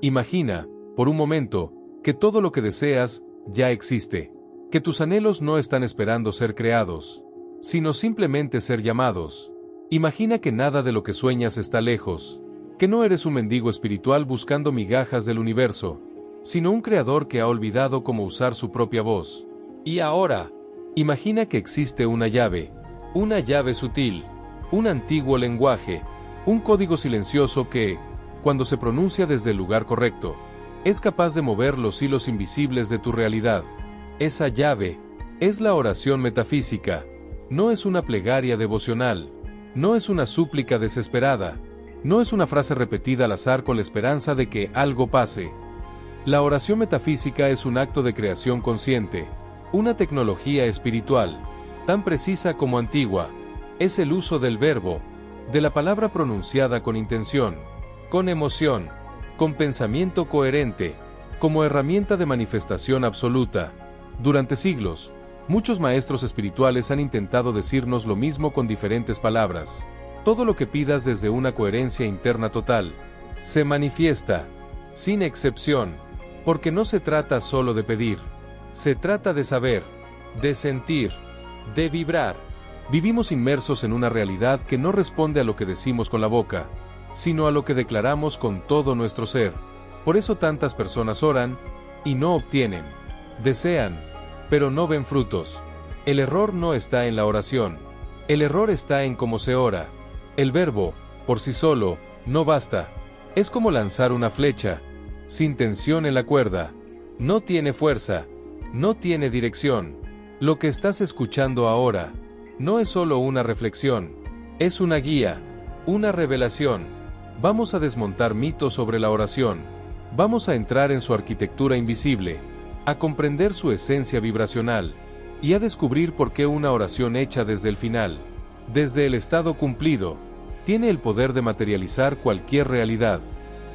Imagina, por un momento, que todo lo que deseas ya existe, que tus anhelos no están esperando ser creados, sino simplemente ser llamados. Imagina que nada de lo que sueñas está lejos, que no eres un mendigo espiritual buscando migajas del universo, sino un creador que ha olvidado cómo usar su propia voz. Y ahora, imagina que existe una llave sutil, un antiguo lenguaje, un código silencioso que, cuando se pronuncia desde el lugar correcto, es capaz de mover los hilos invisibles de tu realidad. Esa llave es la oración metafísica. No es una plegaria devocional, no es una súplica desesperada, no es una frase repetida al azar con la esperanza de que algo pase. La oración metafísica es un acto de creación consciente, una tecnología espiritual, tan precisa como antigua. Es el uso del verbo, de la palabra pronunciada con intención, con emoción, con pensamiento coherente, como herramienta de manifestación absoluta. Durante siglos, muchos maestros espirituales han intentado decirnos lo mismo con diferentes palabras. Todo lo que pidas desde una coherencia interna total, se manifiesta, sin excepción, porque no se trata solo de pedir, se trata de saber, de sentir, de vibrar. Vivimos inmersos en una realidad que no responde a lo que decimos con la boca, sino a lo que declaramos con todo nuestro ser. Por eso tantas personas oran, y no obtienen. Desean, pero no ven frutos. El error no está en la oración. El error está en cómo se ora. El verbo, por sí solo, no basta. Es como lanzar una flecha, sin tensión en la cuerda. No tiene fuerza, no tiene dirección. Lo que estás escuchando ahora, no es solo una reflexión, es una guía, una revelación. Vamos a desmontar mitos sobre la oración. Vamos a entrar en su arquitectura invisible, a comprender su esencia vibracional, y a descubrir por qué una oración hecha desde el final, desde el estado cumplido, tiene el poder de materializar cualquier realidad.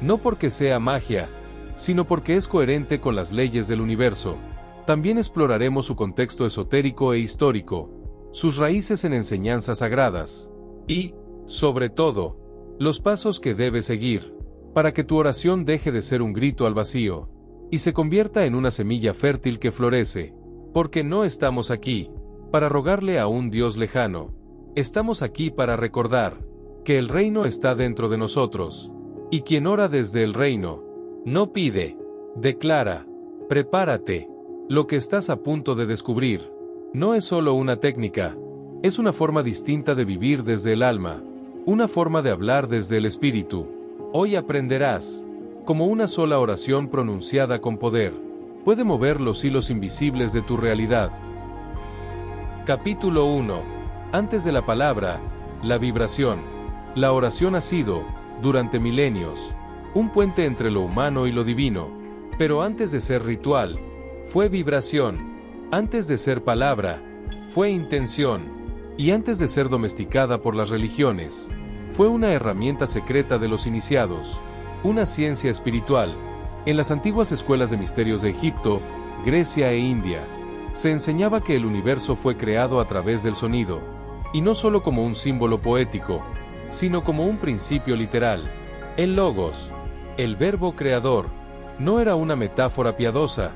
No porque sea magia, sino porque es coherente con las leyes del universo. También exploraremos su contexto esotérico e histórico, sus raíces en enseñanzas sagradas, y, sobre todo, los pasos que debes seguir, para que tu oración deje de ser un grito al vacío, y se convierta en una semilla fértil que florece, porque no estamos aquí para rogarle a un Dios lejano, estamos aquí para recordar que el reino está dentro de nosotros, y quien ora desde el reino, no pide, declara, prepárate. Lo que estás a punto de descubrir, no es solo una técnica, es una forma distinta de vivir desde el alma, una forma de hablar desde el espíritu. Hoy aprenderás, como una sola oración pronunciada con poder, puede mover los hilos invisibles de tu realidad. Capítulo 1. Antes de la palabra, la vibración. La oración ha sido, durante milenios, un puente entre lo humano y lo divino, pero antes de ser ritual, fue vibración. Antes de ser palabra, fue intención. Y antes de ser domesticada por las religiones, fue una herramienta secreta de los iniciados, una ciencia espiritual. En las antiguas escuelas de misterios de Egipto, Grecia e India, se enseñaba que el universo fue creado a través del sonido, y no solo como un símbolo poético, sino como un principio literal. El logos, el verbo creador, no era una metáfora piadosa,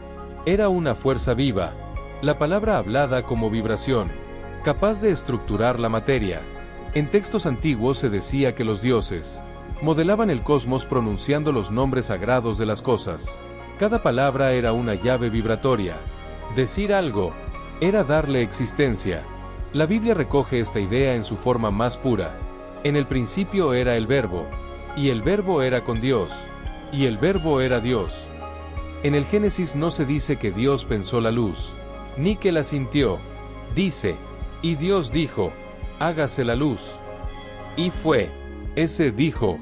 era una fuerza viva, la palabra hablada como vibración, capaz de estructurar la materia. En textos antiguos se decía que los dioses modelaban el cosmos pronunciando los nombres sagrados de las cosas. Cada palabra era una llave vibratoria. Decir algo era darle existencia. La Biblia recoge esta idea en su forma más pura. En el principio era el verbo, y el verbo era con Dios, y el verbo era Dios. En el Génesis no se dice que Dios pensó la luz, ni que la sintió. Dice, y Dios dijo, hágase la luz. Y fue. Ese dijo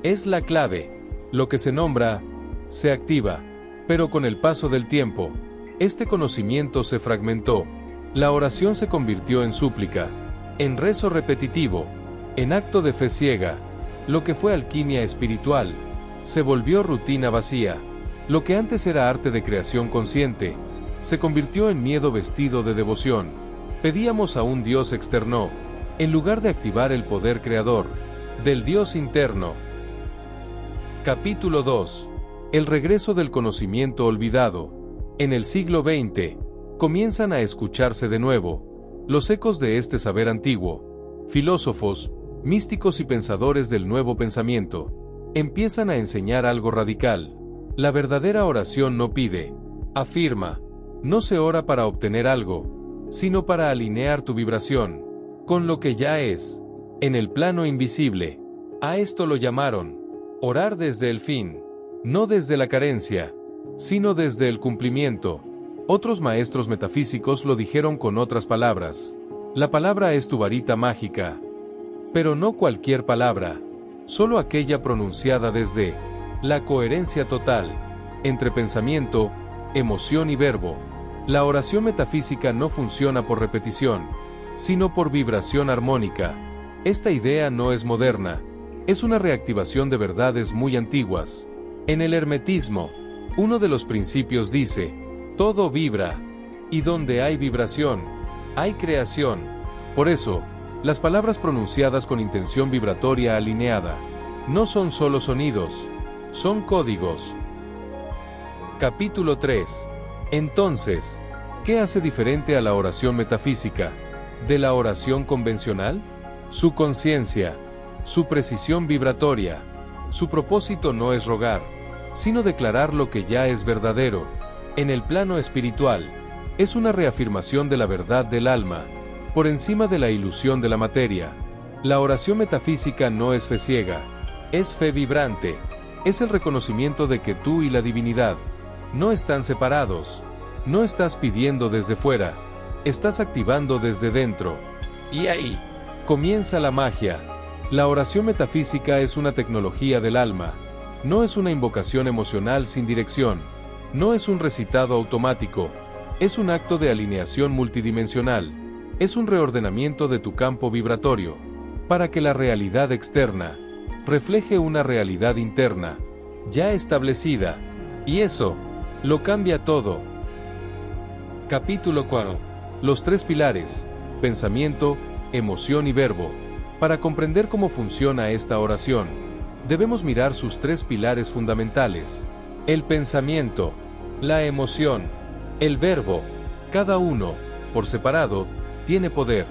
es la clave. Lo que se nombra, se activa. Pero con el paso del tiempo, este conocimiento se fragmentó. La oración se convirtió en súplica, en rezo repetitivo, en acto de fe ciega. Lo que fue alquimia espiritual, se volvió rutina vacía. Lo que antes era arte de creación consciente, se convirtió en miedo vestido de devoción. Pedíamos a un Dios externo, en lugar de activar el poder creador del Dios interno. Capítulo 2. el regreso del conocimiento olvidado. En el siglo XX, comienzan a escucharse de nuevo los ecos de este saber antiguo. Filósofos, místicos y pensadores del nuevo pensamiento empiezan a enseñar algo radical. La verdadera oración no pide, afirma, no se ora para obtener algo, sino para alinear tu vibración con lo que ya es, en el plano invisible. A esto lo llamaron orar desde el fin, no desde la carencia, sino desde el cumplimiento. Otros maestros metafísicos lo dijeron con otras palabras. La palabra es tu varita mágica. Pero no cualquier palabra, solo aquella pronunciada desde la coherencia total entre pensamiento, emoción y verbo. La oración metafísica no funciona por repetición, sino por vibración armónica. Esta idea no es moderna, es una reactivación de verdades muy antiguas. En el hermetismo, uno de los principios dice, todo vibra, y donde hay vibración, hay creación. Por eso, las palabras pronunciadas con intención vibratoria alineada no son solo sonidos, son códigos. Capítulo 3. Entonces, ¿qué hace diferente a la oración metafísica de la oración convencional? Su conciencia, su precisión vibratoria. Su propósito no es rogar, sino declarar lo que ya es verdadero. En el plano espiritual, es una reafirmación de la verdad del alma, por encima de la ilusión de la materia. La oración metafísica no es fe ciega, es fe vibrante, es el reconocimiento de que tú y la divinidad no están separados, no estás pidiendo desde fuera, estás activando desde dentro. Y ahí comienza la magia. La oración metafísica es una tecnología del alma, no es una invocación emocional sin dirección, no es un recitado automático, es un acto de alineación multidimensional, es un reordenamiento de tu campo vibratorio, para que la realidad externa refleje una realidad interna, ya establecida, y eso lo cambia todo. Capítulo 4. Los tres pilares, pensamiento, emoción y verbo. Para comprender cómo funciona esta oración, debemos mirar sus tres pilares fundamentales: el pensamiento, la emoción, el verbo. Cada uno, por separado, tiene poder,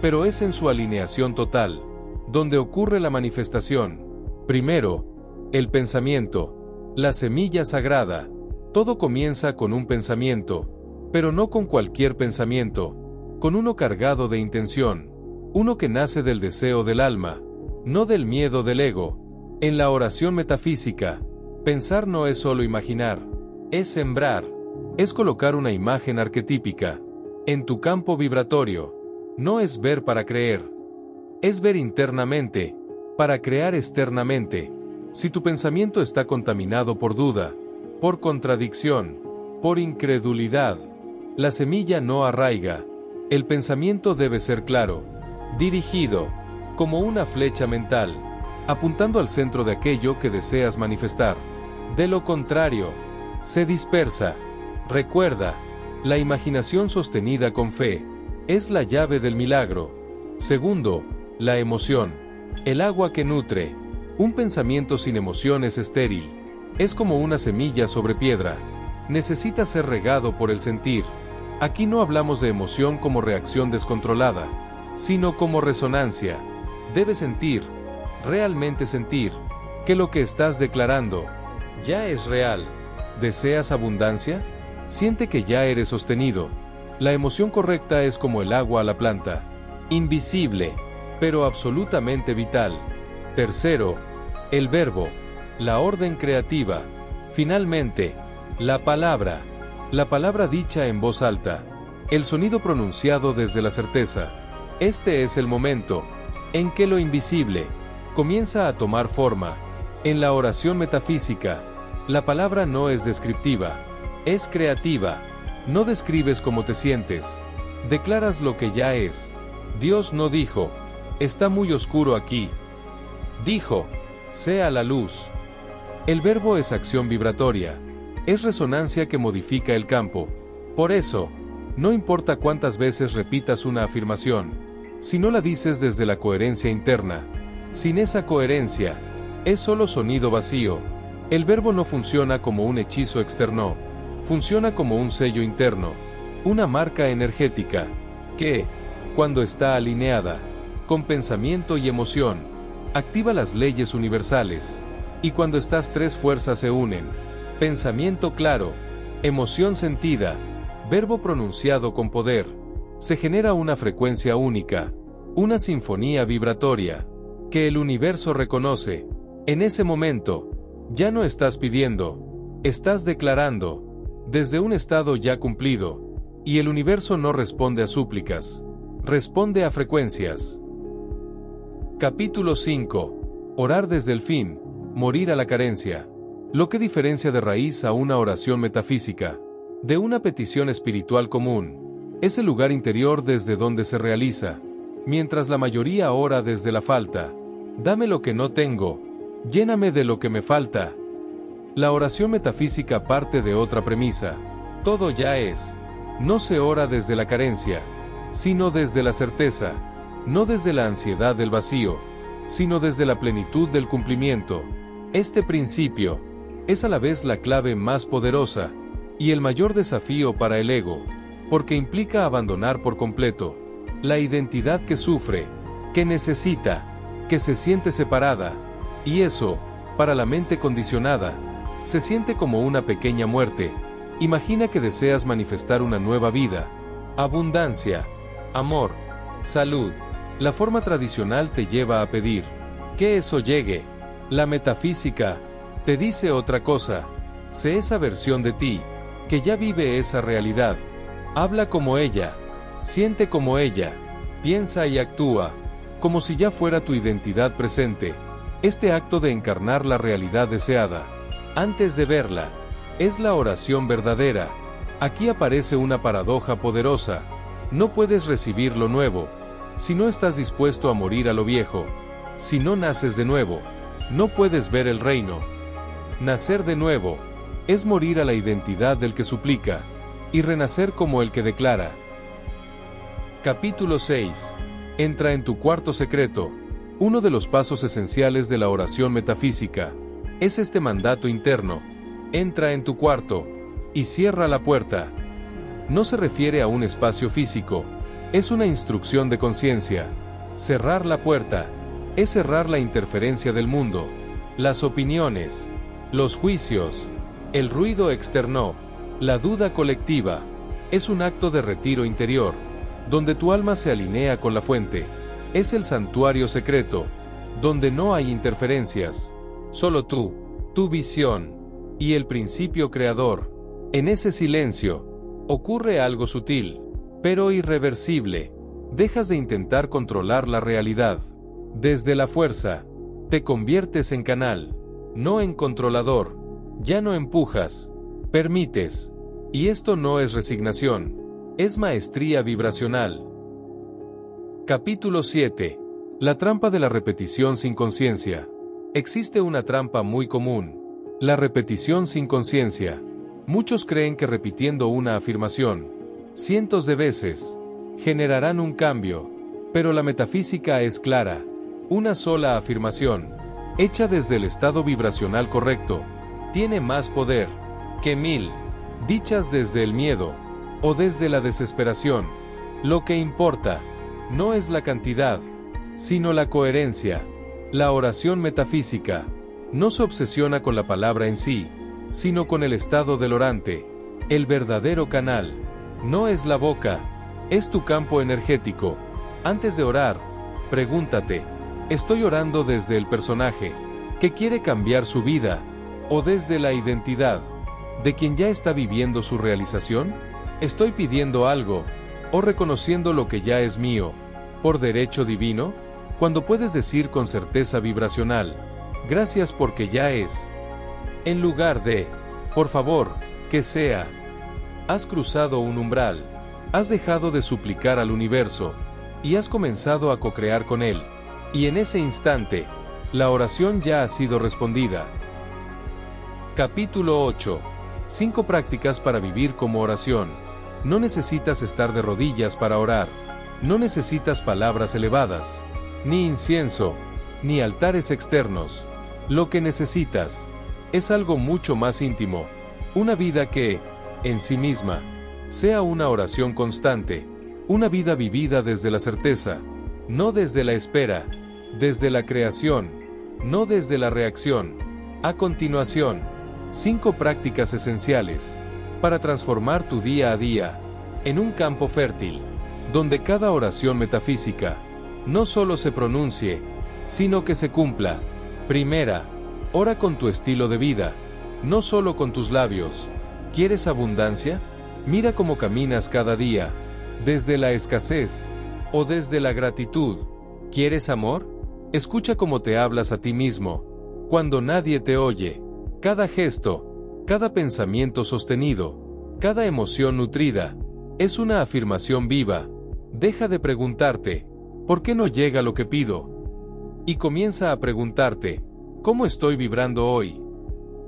pero es en su alineación total donde ocurre la manifestación. Primero, el pensamiento, la semilla sagrada. Todo comienza con un pensamiento, pero no con cualquier pensamiento, con uno cargado de intención, uno que nace del deseo del alma, no del miedo del ego. En la oración metafísica, pensar no es solo imaginar, es sembrar, es colocar una imagen arquetípica en tu campo vibratorio. No es ver para creer, es ver internamente, para crear externamente. Si tu pensamiento está contaminado por duda, por contradicción, por incredulidad, la semilla no arraiga. El pensamiento debe ser claro, dirigido, como una flecha mental, apuntando al centro de aquello que deseas manifestar. De lo contrario, se dispersa. Recuerda, la imaginación sostenida con fe es la llave del milagro. Segundo, la emoción, el agua que nutre. Un pensamiento sin emoción es estéril, es como una semilla sobre piedra. Necesita ser regado por el sentir. Aquí no hablamos de emoción como reacción descontrolada, sino como resonancia. Debes sentir, realmente sentir, que lo que estás declarando ya es real. ¿Deseas abundancia? Siente que ya eres sostenido. La emoción correcta es como el agua a la planta, invisible, pero absolutamente vital. Tercero, el verbo, la orden creativa. Finalmente, la palabra dicha en voz alta, el sonido pronunciado desde la certeza. Este es el momento en que lo invisible comienza a tomar forma. En la oración metafísica, la palabra no es descriptiva, es creativa. No describes cómo te sientes, declaras lo que ya es. Dios no dijo, está muy oscuro aquí. Dijo, sea la luz. El verbo es acción vibratoria, es resonancia que modifica el campo. Por eso, no importa cuántas veces repitas una afirmación, si no la dices desde la coherencia interna. Sin esa coherencia, es solo sonido vacío. El verbo no funciona como un hechizo externo, funciona como un sello interno, una marca energética, que, cuando está alineada, con pensamiento y emoción, activa las leyes universales, y cuando estas tres fuerzas se unen, pensamiento claro, emoción sentida, verbo pronunciado con poder, se genera una frecuencia única, una sinfonía vibratoria, que el universo reconoce. En ese momento, ya no estás pidiendo, estás declarando, desde un estado ya cumplido, y el universo no responde a súplicas, responde a frecuencias. Capítulo 5. Orar desde el fin, morir a la carencia. Lo que diferencia de raíz a una oración metafísica, de una petición espiritual común, es el lugar interior desde donde se realiza, mientras la mayoría ora desde la falta. Dame lo que no tengo, lléname de lo que me falta. La oración metafísica parte de otra premisa, todo ya es. No se ora desde la carencia, sino desde la certeza, no desde la ansiedad del vacío, sino desde la plenitud del cumplimiento. Este principio es a la vez la clave más poderosa y el mayor desafío para el ego, porque implica abandonar por completo la identidad que sufre, que necesita, que se siente separada, y eso, para la mente condicionada, se siente como una pequeña muerte. Imagina que deseas manifestar una nueva vida, abundancia, amor, salud. La forma tradicional te lleva a pedir que eso llegue. La metafísica te dice otra cosa. Sé esa versión de ti, que ya vive esa realidad. Habla como ella, siente como ella, piensa y actúa, como si ya fuera tu identidad presente. Este acto de encarnar la realidad deseada, antes de verla, es la oración verdadera. Aquí aparece una paradoja poderosa. No puedes recibir lo nuevo, si no estás dispuesto a morir a lo viejo. Si no naces de nuevo, no puedes ver el reino. Nacer de nuevo es morir a la identidad del que suplica, y renacer como el que declara. Capítulo 6. Entra en tu cuarto secreto. Uno de los pasos esenciales de la oración metafísica es este mandato interno. Entra en tu cuarto y cierra la puerta. No se refiere a un espacio físico, es una instrucción de conciencia. Cerrar la puerta es cerrar la interferencia del mundo, las opiniones, los juicios, el ruido externo, la duda colectiva. Es un acto de retiro interior, donde tu alma se alinea con la fuente. Es el santuario secreto, donde no hay interferencias, solo tú, tu visión, y el principio creador. En ese silencio, ocurre algo sutil, pero irreversible. Dejas de intentar controlar la realidad. Desde la fuerza, te conviertes en canal, no en controlador. Ya no empujas, permites. Y esto no es resignación, es maestría vibracional. Capítulo 7. La trampa de la repetición sin conciencia. Existe una trampa muy común, la repetición sin conciencia. Muchos creen que repitiendo una afirmación cientos de veces generarán un cambio, pero la metafísica es clara. Una sola afirmación, hecha desde el estado vibracional correcto, tiene más poder que 1000 dichas desde el miedo o desde la desesperación. Lo que importa no es la cantidad, sino la coherencia. La oración metafísica no se obsesiona con la palabra en sí, sino con el estado del orante. El verdadero canal no es la boca, es tu campo energético. Antes de orar, pregúntate, ¿estoy orando desde el personaje que quiere cambiar su vida, o desde la identidad de quien ya está viviendo su realización? ¿Estoy pidiendo algo, o reconociendo lo que ya es mío, por derecho divino? Cuando puedes decir con certeza vibracional, gracias porque ya es, en lugar de, por favor, que sea, has cruzado un umbral, has dejado de suplicar al universo, y has comenzado a co-crear con él, y en ese instante, la oración ya ha sido respondida. Capítulo 8. 5 prácticas para vivir como oración. No necesitas estar de rodillas para orar. No necesitas palabras elevadas, ni incienso, ni altares externos. Lo que necesitas es algo mucho más íntimo, una vida que, en sí misma, sea una oración constante, una vida vivida desde la certeza, no desde la espera, desde la creación, no desde la reacción. A continuación, 5 prácticas esenciales para transformar tu día a día en un campo fértil, donde cada oración metafísica no solo se pronuncie, sino que se cumpla. Primera, ora con tu estilo de vida, no solo con tus labios. ¿Quieres abundancia? Mira cómo caminas cada día, desde la escasez o desde la gratitud. ¿Quieres amor? Escucha cómo te hablas a ti mismo, cuando nadie te oye. Cada gesto, cada pensamiento sostenido, cada emoción nutrida, es una afirmación viva. Deja de preguntarte, ¿por qué no llega lo que pido? Y comienza a preguntarte, ¿cómo estoy vibrando hoy?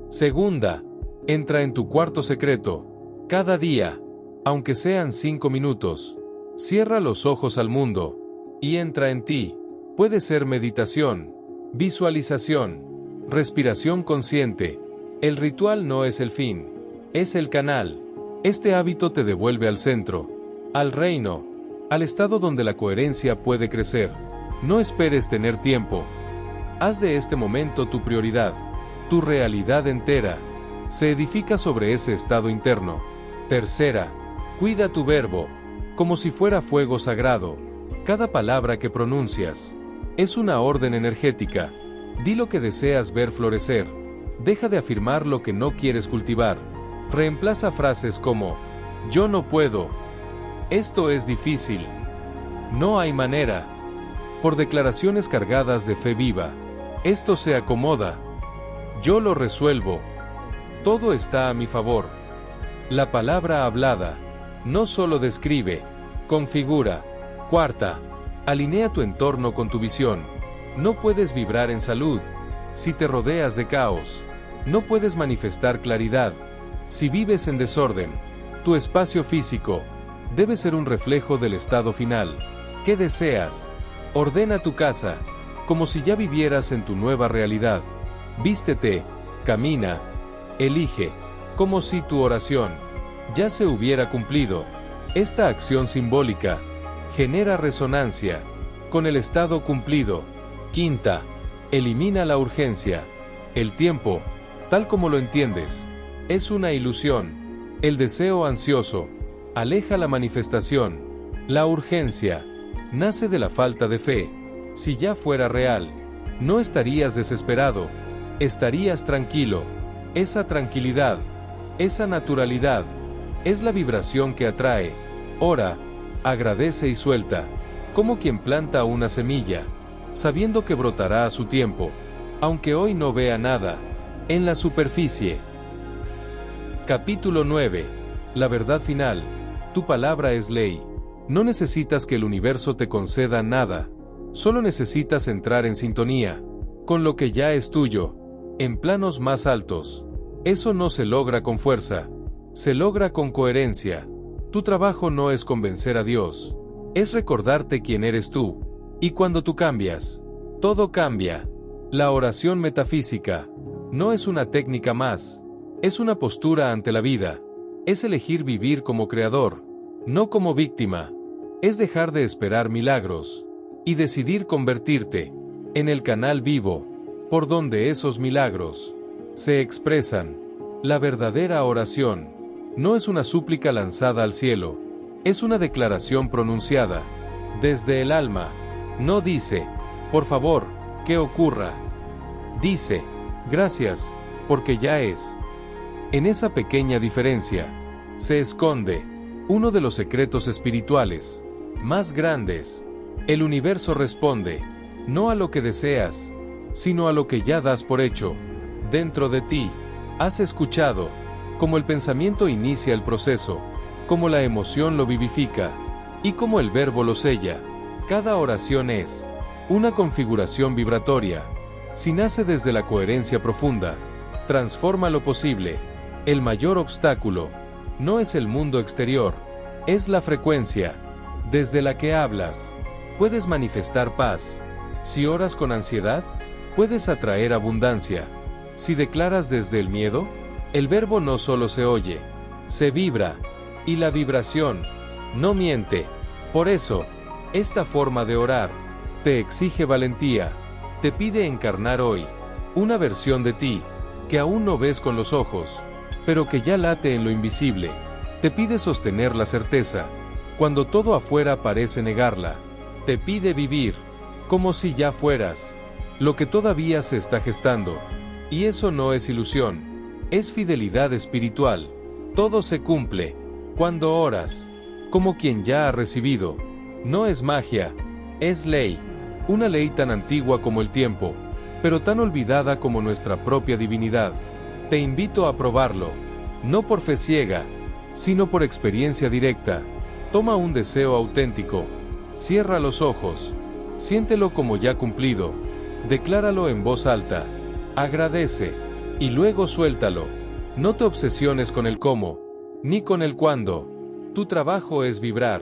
Segunda, entra en tu cuarto secreto. Cada día, aunque sean 5 minutos, cierra los ojos al mundo y entra en ti. Puede ser meditación, visualización, respiración consciente. El ritual no es el fin, es el canal. Este hábito te devuelve al centro, al reino, al estado donde la coherencia puede crecer. No esperes tener tiempo. Haz de este momento tu prioridad. Tu realidad entera se edifica sobre ese estado interno. Tercera, cuida tu verbo, como si fuera fuego sagrado. Cada palabra que pronuncias es una orden energética. Di lo que deseas ver florecer. Deja de afirmar lo que no quieres cultivar. Reemplaza frases como, yo no puedo, esto es difícil, no hay manera, por declaraciones cargadas de fe viva. Esto se acomoda, yo lo resuelvo, todo está a mi favor. La palabra hablada no solo describe, configura. Cuarta, alinea tu entorno con tu visión. No puedes vibrar en salud si te rodeas de caos. No puedes manifestar claridad si vives en desorden. Tu espacio físico debe ser un reflejo del estado final. ¿Qué deseas? Ordena tu casa, como si ya vivieras en tu nueva realidad. Vístete, camina, elige, como si tu oración ya se hubiera cumplido. Esta acción simbólica genera resonancia con el estado cumplido. Quinta, elimina la urgencia. El tiempo, tal como lo entiendes, es una ilusión. El deseo ansioso aleja la manifestación. La urgencia nace de la falta de fe. Si ya fuera real, no estarías desesperado, estarías tranquilo. Esa tranquilidad, esa naturalidad, es la vibración que atrae. Ora, agradece y suelta, como quien planta una semilla, sabiendo que brotará a su tiempo, aunque hoy no vea nada. En la superficie. Capítulo 9. La verdad final. Tu palabra es ley. No necesitas que el universo te conceda nada. Solo necesitas entrar en sintonía con lo que ya es tuyo, en planos más altos. Eso no se logra con fuerza, se logra con coherencia. Tu trabajo no es convencer a Dios, es recordarte quién eres tú. Y cuando tú cambias, todo cambia. La oración metafísica no es una técnica más, es una postura ante la vida. Es elegir vivir como creador, no como víctima. Es dejar de esperar milagros y decidir convertirte en el canal vivo por donde esos milagros se expresan. La verdadera oración no es una súplica lanzada al cielo, es una declaración pronunciada desde el alma. No dice, por favor, que ocurra. Dice, gracias, porque ya es. En esa pequeña diferencia se esconde uno de los secretos espirituales más grandes. El universo responde, no a lo que deseas, sino a lo que ya das por hecho. Dentro de ti, has escuchado cómo el pensamiento inicia el proceso, cómo la emoción lo vivifica, y cómo el verbo lo sella. Cada oración es una configuración vibratoria. Si nace desde la coherencia profunda, transforma lo posible. El mayor obstáculo no es el mundo exterior, es la frecuencia desde la que hablas. Puedes manifestar paz. Si oras con ansiedad, puedes atraer abundancia. Si declaras desde el miedo, el verbo no solo se oye, se vibra, y la vibración no miente. Por eso, esta forma de orar te exige valentía, te pide encarnar hoy una versión de ti que aún no ves con los ojos, pero que ya late en lo invisible. Te pide sostener la certeza cuando todo afuera parece negarla. Te pide vivir como si ya fueras lo que todavía se está gestando. Y eso no es ilusión, es fidelidad espiritual. Todo se cumple cuando oras como quien ya ha recibido. No es magia, es ley, una ley tan antigua como el tiempo, pero tan olvidada como nuestra propia divinidad. Te invito a probarlo, no por fe ciega, sino por experiencia directa. Toma un deseo auténtico, cierra los ojos, siéntelo como ya cumplido, decláralo en voz alta, agradece, y luego suéltalo. No te obsesiones con el cómo, ni con el cuándo. Tu trabajo es vibrar.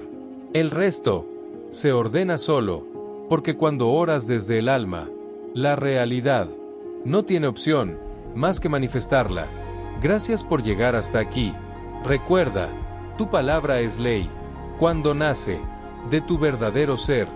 El resto se ordena solo, porque cuando oras desde el alma, la realidad no tiene opción más que manifestarla. Gracias por llegar hasta aquí. Recuerda, tu palabra es ley. Cuando nace de tu verdadero ser,